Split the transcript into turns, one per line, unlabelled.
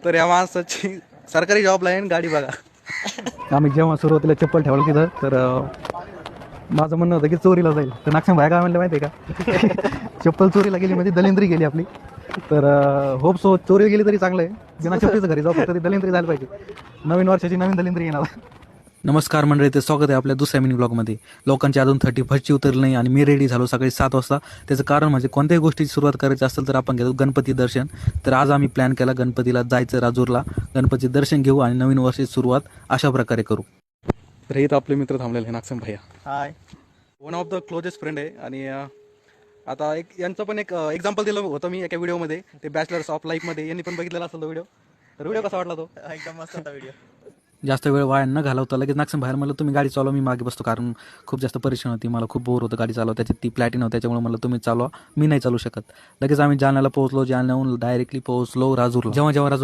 तर या माणसाची सरकारी जॉबला आहे आणि गाडी बघा.
आम्ही जेव्हा सुरुवातीला चप्पल ठेवलं तिथं तर माझं म्हणणं होतं की चोरीला जाईल. तर नागसिंग भाई काय म्हणलं माहिती आहे का, चप्पल चोरीला गेली म्हणजे दलिंद्री गेली आपली. तर होप सो चोरी गेली तरी चांगलं आहे, बिना चप्पलीचं घरी जाऊ, फक्त ती दलिंद्री जायला पाहिजे. नवीन वर्षाची नवीन दलिंद्री येणार.
नमस्कार मंडळी, ते स्वागत आहे आपल्या दुसऱ्या मिनी ब्लॉगमध्ये. लोकांची अजून 31ची उतरली नाही आणि मी रेडी झालो सकाळी 7 वाजता. त्याचं कारण म्हणजे कोणत्याही गोष्टीची सुरुवात करायची असेल तर आपण घेतो गणपती दर्शन. तर आज आम्ही प्लॅन केला गणपतीला जायचं राजूरला, गणपती दर्शन घेऊ आणि नवीन वर्षाची सुरुवात अशा प्रकारे करू.
तर हे तर आपले मित्र थांबलेले आहे नागसिंग भैया.
Hi,
one of the closest friend आहे. आणि आता एक यांचं पण एक एक्झाम्पल दिलं होतं मी एका व्हिडिओमध्ये, ते बॅचलर्स ऑफ लाईफमध्ये. यांनी पण बघितलेला असेल तो व्हिडिओ. तर व्हिडिओ कसा वाटला तो?
एकदम मस्त होता व्हिडिओ.
जास्त वेळ वाया न घालवता लगेच नागसिंग बाहेर मला तुम्ही गाडी चालवा, मी मागे बसतो. कारण खूप जास्त परेशान होती, मला खूप बोर होतं गाडी चालवा. त्याच्यात ती प्लॅटिन होती, त्याच्यामुळे मला तुम्ही चालवा, मी नाही चालू शकत. लगेच आम्ही जालन्याला पोहोचलो. जालन्याहून डायरेक्टली पोहोचलो राजूरला. जेव्हा राजूर